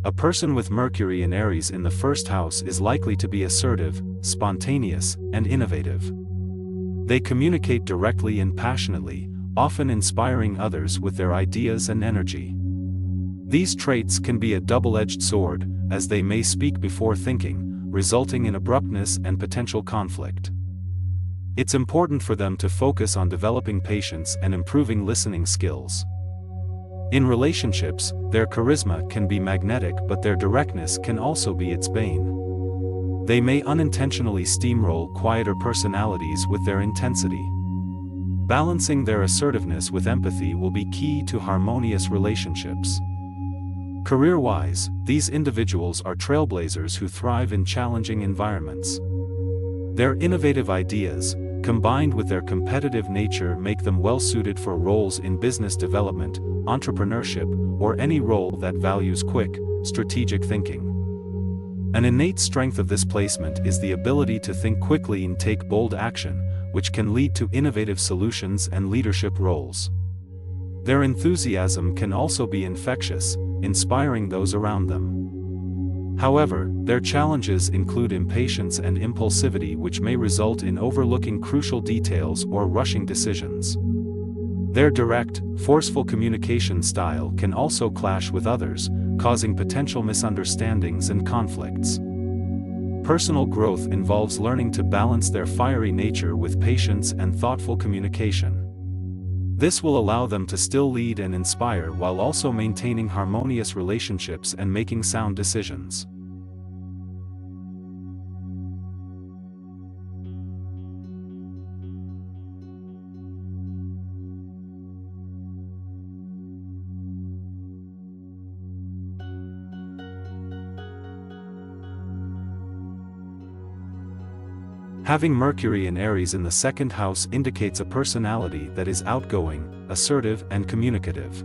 A person with Mercury in Aries in the first house is likely to be assertive, spontaneous, and innovative. They communicate directly and passionately, often inspiring others with their ideas and energy. These traits can be a double-edged sword, as they may speak before thinking, resulting in abruptness and potential conflict. It's important for them to focus on developing patience and improving listening skills. In relationships, their charisma can be magnetic, but their directness can also be its bane. They may unintentionally steamroll quieter personalities with their intensity. Balancing their assertiveness with empathy will be key to harmonious relationships. Career-wise, these individuals are trailblazers who thrive in challenging environments. Their innovative ideas, combined with their competitive nature, make them well-suited for roles in business development, entrepreneurship, or any role that values quick, strategic thinking. An innate strength of this placement is the ability to think quickly and take bold action, which can lead to innovative solutions and leadership roles. Their enthusiasm can also be infectious, inspiring those around them. However, their challenges include impatience and impulsivity, which may result in overlooking crucial details or rushing decisions. Their direct, forceful communication style can also clash with others, causing potential misunderstandings and conflicts. Personal growth involves learning to balance their fiery nature with patience and thoughtful communication. This will allow them to still lead and inspire while also maintaining harmonious relationships and making sound decisions. Having Mercury in Aries in the second house indicates a personality that is outgoing, assertive, and communicative.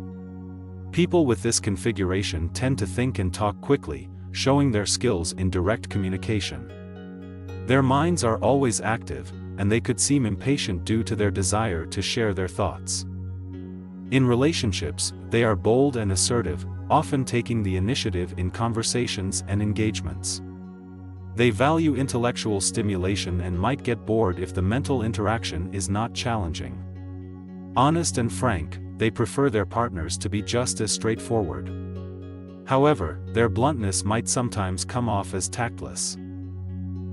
People with this configuration tend to think and talk quickly, showing their skills in direct communication. Their minds are always active, and they could seem impatient due to their desire to share their thoughts. In relationships, they are bold and assertive, often taking the initiative in conversations and engagements. They value intellectual stimulation and might get bored if the mental interaction is not challenging. Honest and frank, they prefer their partners to be just as straightforward. However, their bluntness might sometimes come off as tactless.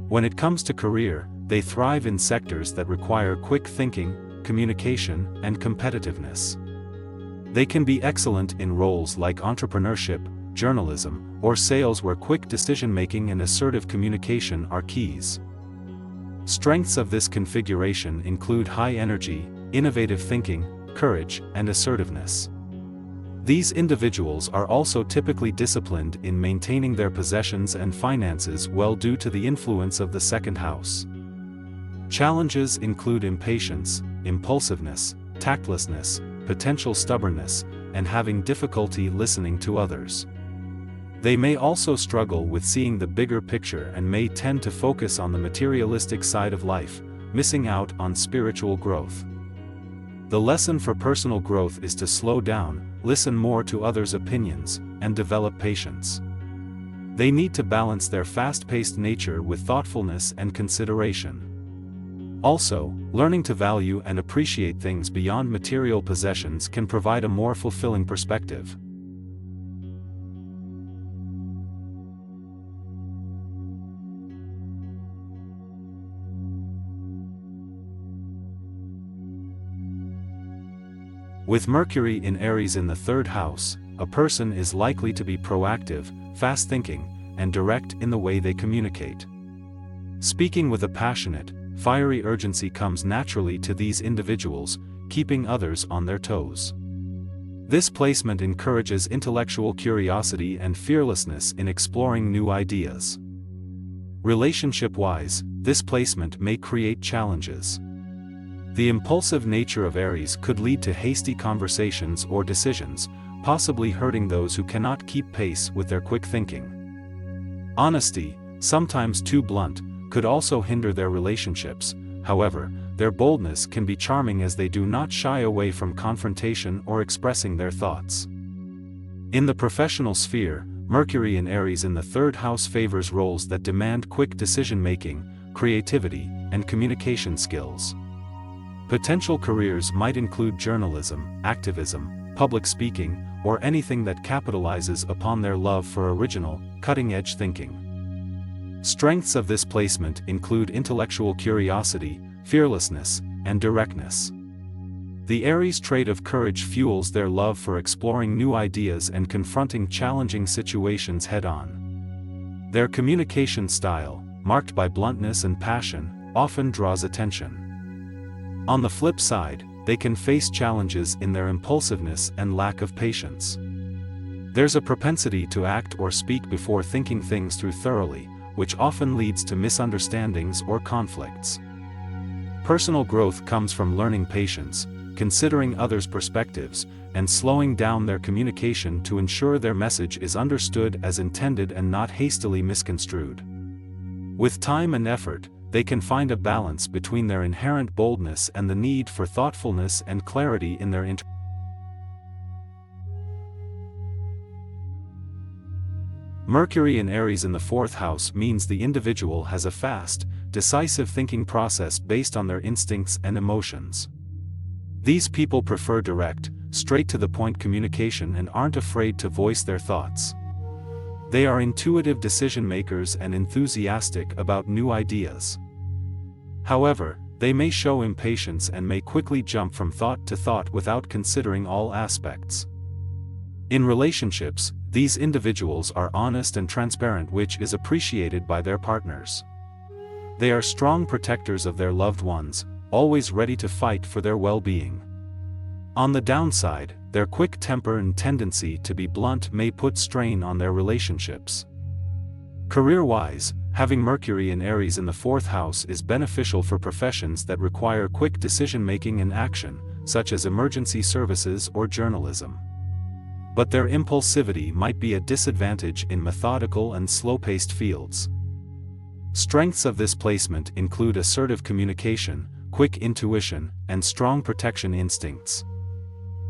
When it comes to career, they thrive in sectors that require quick thinking, communication, and competitiveness. They can be excellent in roles like entrepreneurship, journalism, or sales, where quick decision-making and assertive communication are keys. Strengths of this configuration include high energy, innovative thinking, courage, and assertiveness. These individuals are also typically disciplined in maintaining their possessions and finances well due to the influence of the second house. Challenges include impatience, impulsiveness, tactlessness, potential stubbornness, and having difficulty listening to others. They may also struggle with seeing the bigger picture and may tend to focus on the materialistic side of life, missing out on spiritual growth. The lesson for personal growth is to slow down, listen more to others' opinions, and develop patience. They need to balance their fast-paced nature with thoughtfulness and consideration. Also, learning to value and appreciate things beyond material possessions can provide a more fulfilling perspective. With Mercury in Aries in the third house, a person is likely to be proactive, fast-thinking, and direct in the way they communicate. Speaking with a passionate, fiery urgency comes naturally to these individuals, keeping others on their toes. This placement encourages intellectual curiosity and fearlessness in exploring new ideas. Relationship-wise, this placement may create challenges. The impulsive nature of Aries could lead to hasty conversations or decisions, possibly hurting those who cannot keep pace with their quick thinking. Honesty, sometimes too blunt, could also hinder their relationships. However, their boldness can be charming as they do not shy away from confrontation or expressing their thoughts. In the professional sphere, Mercury in Aries in the third house favors roles that demand quick decision-making, creativity, and communication skills. Potential careers might include journalism, activism, public speaking, or anything that capitalizes upon their love for original, cutting-edge thinking. Strengths of this placement include intellectual curiosity, fearlessness, and directness. The Aries trait of courage fuels their love for exploring new ideas and confronting challenging situations head-on. Their communication style, marked by bluntness and passion, often draws attention. On the flip side, they can face challenges in their impulsiveness and lack of patience. There's a propensity to act or speak before thinking things through thoroughly, which often leads to misunderstandings or conflicts. Personal growth comes from learning patience, considering others' perspectives, and slowing down their communication to ensure their message is understood as intended and not hastily misconstrued. With time and effort, they can find a balance between their inherent boldness and the need for thoughtfulness and clarity in their interactions. Mercury in Aries in the fourth house means the individual has a fast, decisive thinking process based on their instincts and emotions. These people prefer direct, straight-to-the-point communication and aren't afraid to voice their thoughts. They are intuitive decision-makers and enthusiastic about new ideas. However, they may show impatience and may quickly jump from thought to thought without considering all aspects. In relationships, these individuals are honest and transparent, which is appreciated by their partners. They are strong protectors of their loved ones, always ready to fight for their well-being. On the downside, their quick temper and tendency to be blunt may put strain on their relationships. Career-wise, having Mercury in Aries in the fourth house is beneficial for professions that require quick decision-making and action, such as emergency services or journalism. But their impulsivity might be a disadvantage in methodical and slow-paced fields. Strengths of this placement include assertive communication, quick intuition, and strong protection instincts.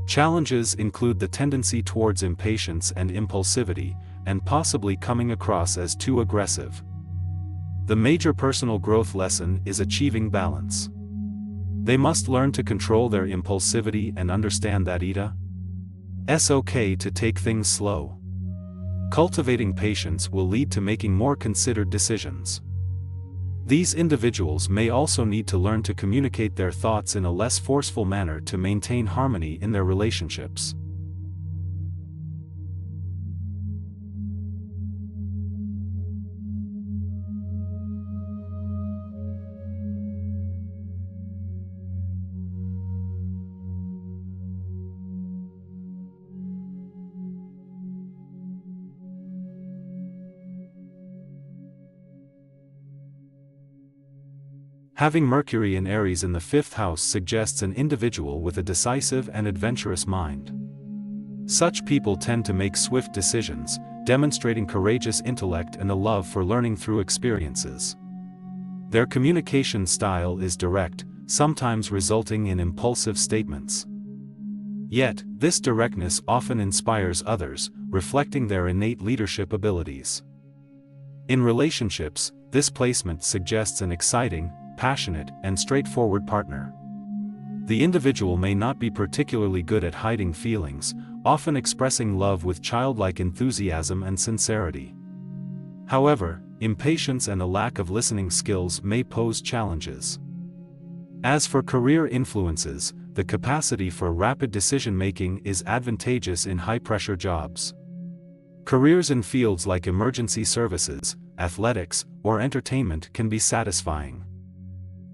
Challenges include the tendency towards impatience and impulsivity, and possibly coming across as too aggressive. The major personal growth lesson is achieving balance. They must learn to control their impulsivity and understand that it's okay to take things slow. Cultivating patience will lead to making more considered decisions. These individuals may also need to learn to communicate their thoughts in a less forceful manner to maintain harmony in their relationships. Having Mercury in Aries in the fifth house suggests an individual with a decisive and adventurous mind. Such people tend to make swift decisions, demonstrating courageous intellect and a love for learning through experiences. Their communication style is direct, sometimes resulting in impulsive statements. Yet, this directness often inspires others, reflecting their innate leadership abilities. In relationships, this placement suggests an exciting, passionate, and straightforward partner. The individual may not be particularly good at hiding feelings, often expressing love with childlike enthusiasm and sincerity. However, impatience and a lack of listening skills may pose challenges. As for career influences, the capacity for rapid decision-making is advantageous in high-pressure jobs. Careers in fields like emergency services, athletics, or entertainment can be satisfying.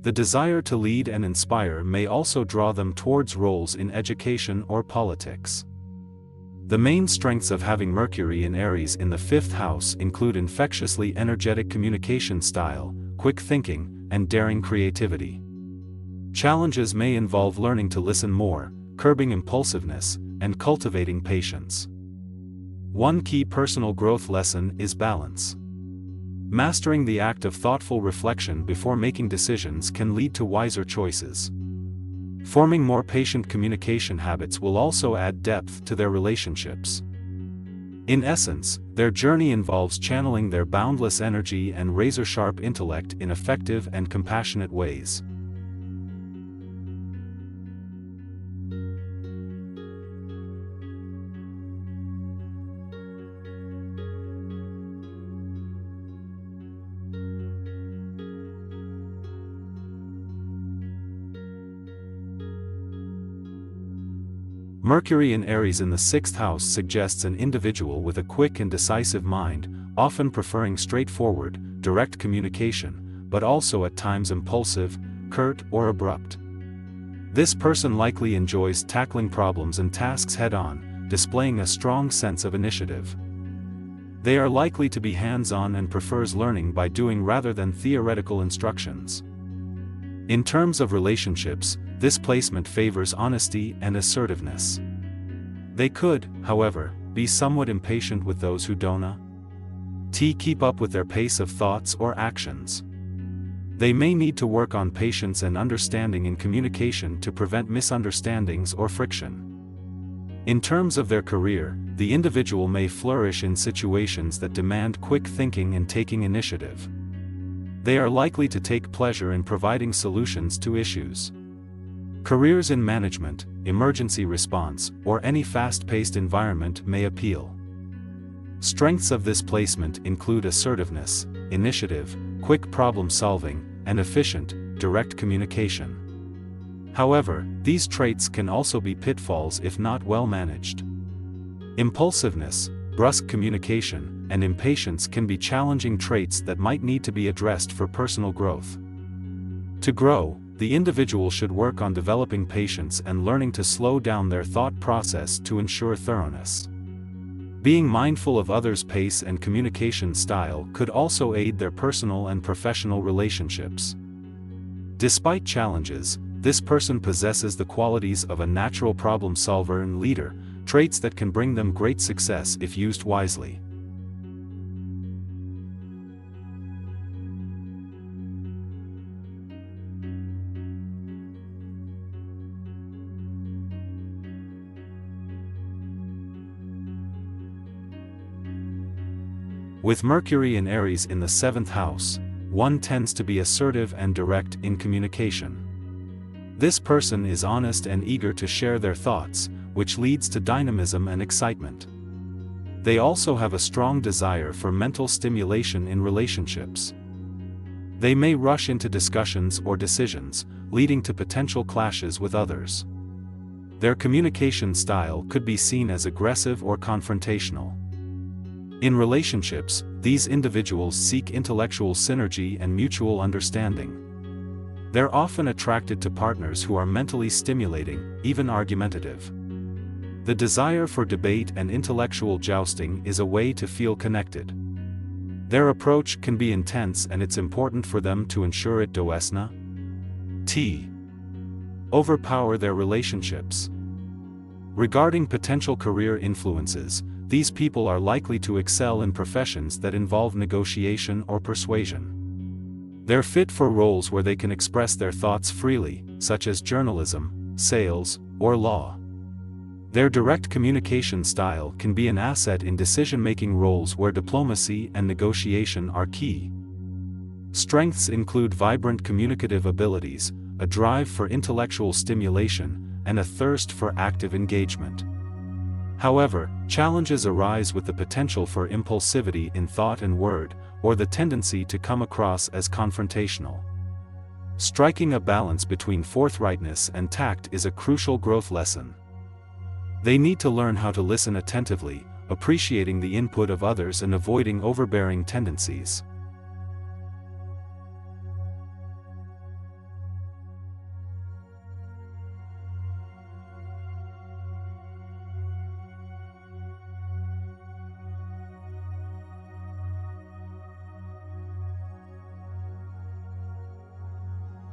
The desire to lead and inspire may also draw them towards roles in education or politics. The main strengths of having Mercury in Aries in the fifth house include infectiously energetic communication style, quick thinking, and daring creativity. Challenges may involve learning to listen more, curbing impulsiveness, and cultivating patience. One key personal growth lesson is balance. Mastering the act of thoughtful reflection before making decisions can lead to wiser choices. Forming more patient communication habits will also add depth to their relationships. In essence, their journey involves channeling their boundless energy and razor-sharp intellect in effective and compassionate ways. Mercury in Aries in the 6th house suggests an individual with a quick and decisive mind, often preferring straightforward, direct communication, but also at times impulsive, curt, or abrupt. This person likely enjoys tackling problems and tasks head-on, displaying a strong sense of initiative. They are likely to be hands-on and prefers learning by doing rather than theoretical instructions. In terms of relationships, this placement favors honesty and assertiveness. They could, however, be somewhat impatient with those who don't keep up with their pace of thoughts or actions. They may need to work on patience and understanding in communication to prevent misunderstandings or friction. In terms of their career, the individual may flourish in situations that demand quick thinking and taking initiative. They are likely to take pleasure in providing solutions to issues. Careers in management, emergency response, or any fast-paced environment may appeal. Strengths of this placement include assertiveness, initiative, quick problem-solving, and efficient, direct communication. However, these traits can also be pitfalls if not well managed. Impulsiveness, brusque communication, and impatience can be challenging traits that might need to be addressed for personal growth. To grow, the individual should work on developing patience and learning to slow down their thought process to ensure thoroughness. Being mindful of others' pace and communication style could also aid their personal and professional relationships. Despite challenges, this person possesses the qualities of a natural problem solver and leader, traits that can bring them great success if used wisely. With Mercury in Aries in the 7th house, one tends to be assertive and direct in communication. This person is honest and eager to share their thoughts, which leads to dynamism and excitement. They also have a strong desire for mental stimulation in relationships. They may rush into discussions or decisions, leading to potential clashes with others. Their communication style could be seen as aggressive or confrontational. In relationships, these individuals seek intellectual synergy and mutual understanding. They're often attracted to partners who are mentally stimulating, even argumentative. The desire for debate and intellectual jousting is a way to feel connected. Their approach can be intense, and it's important for them to ensure it doesn't overpower their relationships. Regarding potential career influences, these people are likely to excel in professions that involve negotiation or persuasion. They're fit for roles where they can express their thoughts freely, such as journalism, sales, or law. Their direct communication style can be an asset in decision-making roles where diplomacy and negotiation are key. Strengths include vibrant communicative abilities, a drive for intellectual stimulation, and a thirst for active engagement. However, challenges arise with the potential for impulsivity in thought and word, or the tendency to come across as confrontational. Striking a balance between forthrightness and tact is a crucial growth lesson. They need to learn how to listen attentively, appreciating the input of others and avoiding overbearing tendencies.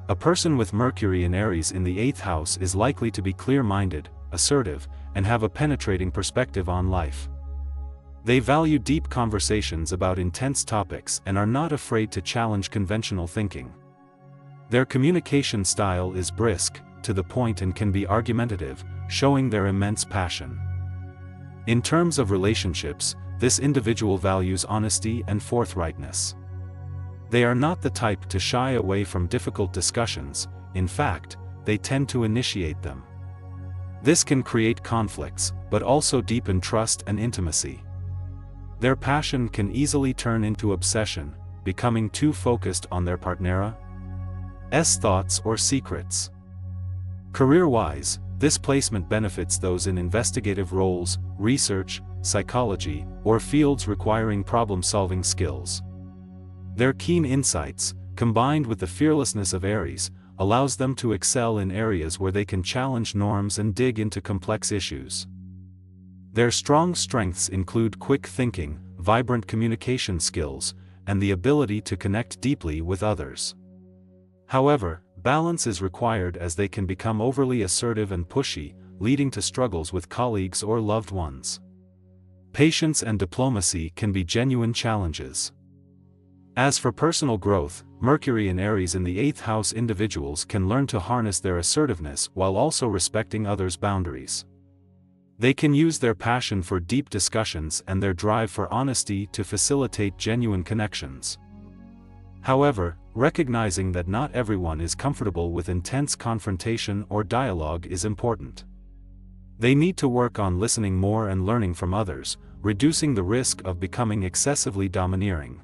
A person with Mercury in Aries in the 8th house is likely to be clear-minded, assertive, and have a penetrating perspective on life. They value deep conversations about intense topics and are not afraid to challenge conventional thinking. Their communication style is brisk, to the point, and can be argumentative, showing their immense passion. In terms of relationships, this individual values honesty and forthrightness. They are not the type to shy away from difficult discussions. In fact, they tend to initiate them. This can create conflicts, but also deepen trust and intimacy. Their passion can easily turn into obsession, becoming too focused on their partner's thoughts or secrets. Career-wise, this placement benefits those in investigative roles, research, psychology, or fields requiring problem-solving skills. Their keen insights, combined with the fearlessness of Aries, allows them to excel in areas where they can challenge norms and dig into complex issues. Their strong strengths include quick thinking, vibrant communication skills, and the ability to connect deeply with others. However, balance is required as they can become overly assertive and pushy, leading to struggles with colleagues or loved ones. Patience and diplomacy can be genuine challenges. As for personal growth, Mercury in Aries in the 8th house individuals can learn to harness their assertiveness while also respecting others' boundaries. They can use their passion for deep discussions and their drive for honesty to facilitate genuine connections. However, recognizing that not everyone is comfortable with intense confrontation or dialogue is important. They need to work on listening more and learning from others, reducing the risk of becoming excessively domineering.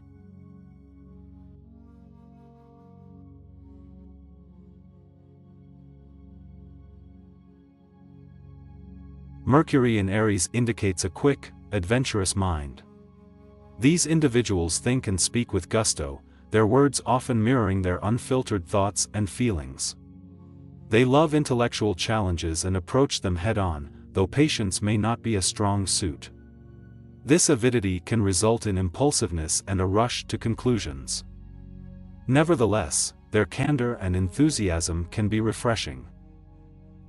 Mercury in Aries indicates a quick, adventurous mind. These individuals think and speak with gusto, their words often mirroring their unfiltered thoughts and feelings. They love intellectual challenges and approach them head-on, though patience may not be a strong suit. This avidity can result in impulsiveness and a rush to conclusions. Nevertheless, their candor and enthusiasm can be refreshing.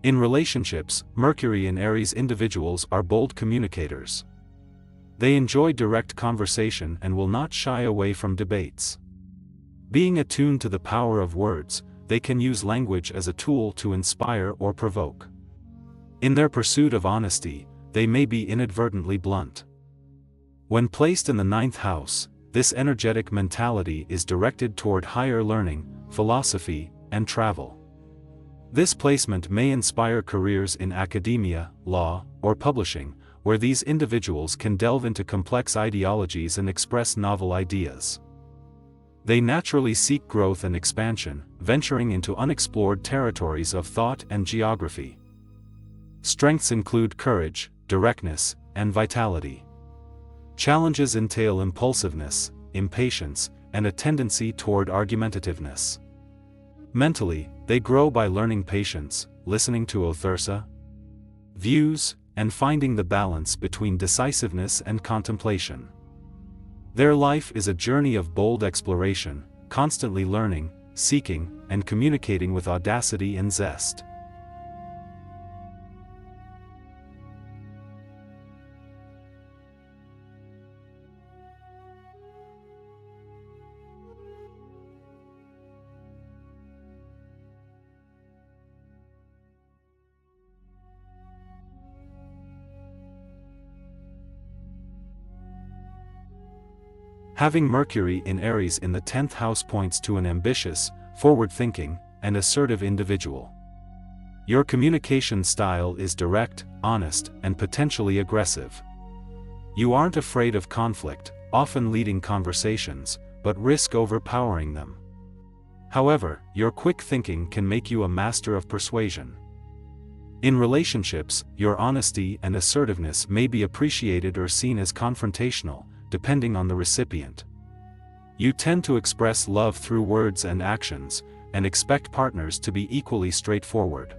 In relationships, Mercury in Aries individuals are bold communicators. They enjoy direct conversation and will not shy away from debates. Being attuned to the power of words, they can use language as a tool to inspire or provoke. In their pursuit of honesty, they may be inadvertently blunt. When placed in the 9th house, this energetic mentality is directed toward higher learning, philosophy, and travel. This placement may inspire careers in academia, law, or publishing, where these individuals can delve into complex ideologies and express novel ideas. They naturally seek growth and expansion, venturing into unexplored territories of thought and geography. Strengths include courage, directness, and vitality. Challenges entail impulsiveness, impatience, and a tendency toward argumentativeness. Mentally, they grow by learning patience, listening to others' views, and finding the balance between decisiveness and contemplation. Their life is a journey of bold exploration, constantly learning, seeking, and communicating with audacity and zest. Having Mercury in Aries in the 10th house points to an ambitious, forward-thinking, and assertive individual. Your communication style is direct, honest, and potentially aggressive. You aren't afraid of conflict, often leading conversations, but risk overpowering them. However, your quick thinking can make you a master of persuasion. In relationships, your honesty and assertiveness may be appreciated or seen as confrontational, depending on the recipient. You tend to express love through words and actions, and expect partners to be equally straightforward.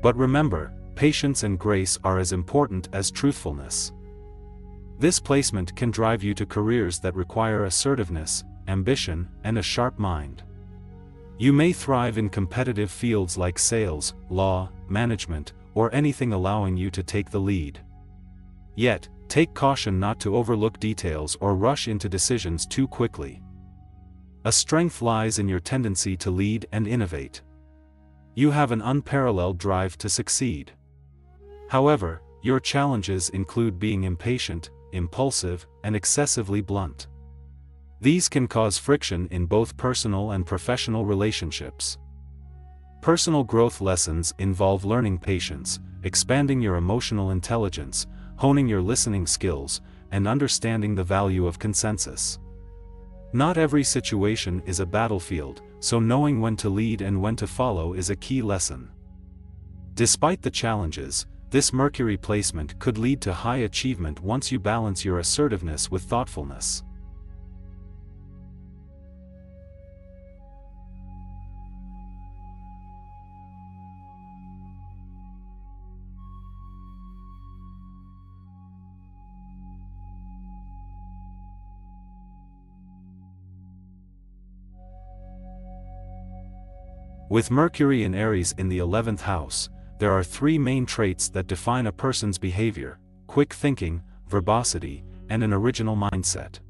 But remember, patience and grace are as important as truthfulness. This placement can drive you to careers that require assertiveness, ambition, and a sharp mind. You may thrive in competitive fields like sales, law, management, or anything allowing you to take the lead. Yet, take caution not to overlook details or rush into decisions too quickly. A strength lies in your tendency to lead and innovate. You have an unparalleled drive to succeed. However, your challenges include being impatient, impulsive, and excessively blunt. These can cause friction in both personal and professional relationships. Personal growth lessons involve learning patience, expanding your emotional intelligence, honing your listening skills, and understanding the value of consensus. Not every situation is a battlefield, so knowing when to lead and when to follow is a key lesson. Despite the challenges, this Mercury placement could lead to high achievement once you balance your assertiveness with thoughtfulness. With Mercury in Aries in the 11th house, there are three main traits that define a person's behavior: quick thinking, verbosity, and an original mindset.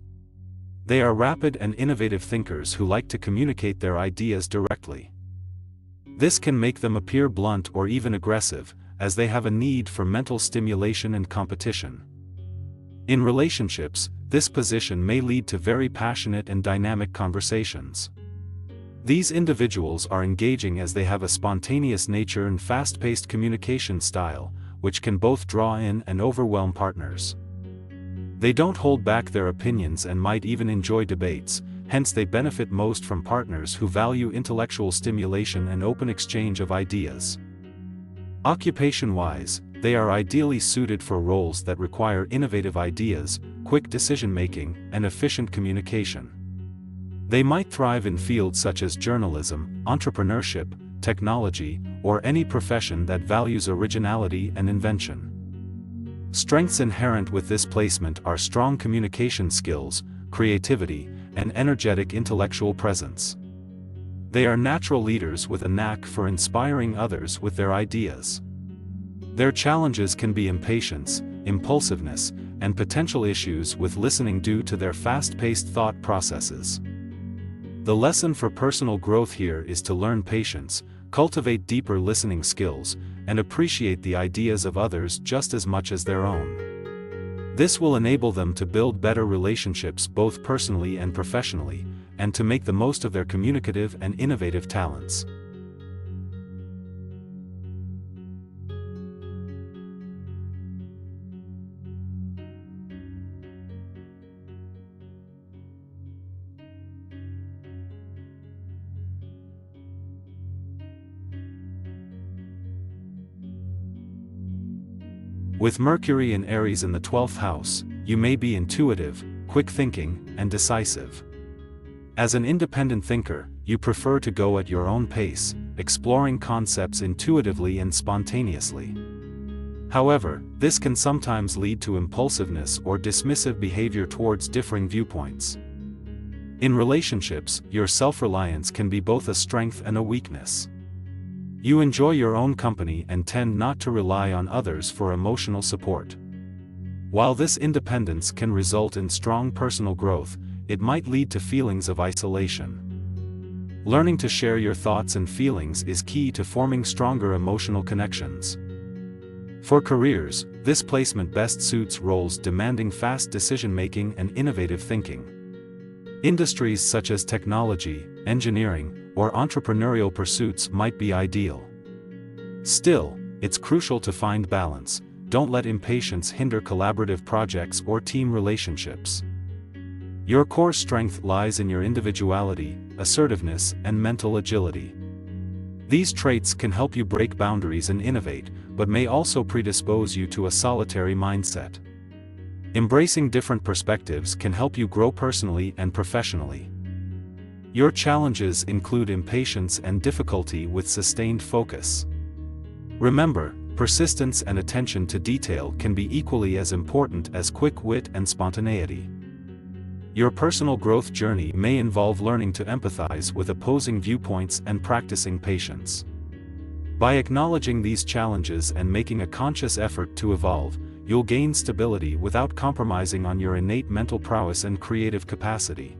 They are rapid and innovative thinkers who like to communicate their ideas directly. This can make them appear blunt or even aggressive, as they have a need for mental stimulation and competition. In relationships, this position may lead to very passionate and dynamic conversations. These individuals are engaging as they have a spontaneous nature and fast-paced communication style, which can both draw in and overwhelm partners. They don't hold back their opinions and might even enjoy debates, hence they benefit most from partners who value intellectual stimulation and open exchange of ideas. Occupation-wise, they are ideally suited for roles that require innovative ideas, quick decision-making, and efficient communication. They might thrive in fields such as journalism, entrepreneurship, technology, or any profession that values originality and invention. Strengths inherent with this placement are strong communication skills, creativity, and energetic intellectual presence. They are natural leaders with a knack for inspiring others with their ideas. Their challenges can be impatience, impulsiveness, and potential issues with listening due to their fast-paced thought processes. The lesson for personal growth here is to learn patience, cultivate deeper listening skills, and appreciate the ideas of others just as much as their own. This will enable them to build better relationships both personally and professionally, and to make the most of their communicative and innovative talents. With Mercury in Aries in the 12th house, you may be intuitive, quick-thinking, and decisive. As an independent thinker, you prefer to go at your own pace, exploring concepts intuitively and spontaneously. However, this can sometimes lead to impulsiveness or dismissive behavior towards differing viewpoints. In relationships, your self-reliance can be both a strength and a weakness. You enjoy your own company and tend not to rely on others for emotional support. While this independence can result in strong personal growth, it might lead to feelings of isolation. Learning to share your thoughts and feelings is key to forming stronger emotional connections. For careers, this placement best suits roles demanding fast decision-making and innovative thinking. Industries such as technology, engineering, or entrepreneurial pursuits might be ideal. Still, it's crucial to find balance. Don't let impatience hinder collaborative projects or team relationships. Your core strength lies in your individuality, assertiveness, and mental agility. These traits can help you break boundaries and innovate, but may also predispose you to a solitary mindset. Embracing different perspectives can help you grow personally and professionally. Your challenges include impatience and difficulty with sustained focus. Remember, persistence and attention to detail can be equally as important as quick wit and spontaneity. Your personal growth journey may involve learning to empathize with opposing viewpoints and practicing patience. By acknowledging these challenges and making a conscious effort to evolve, you'll gain stability without compromising on your innate mental prowess and creative capacity.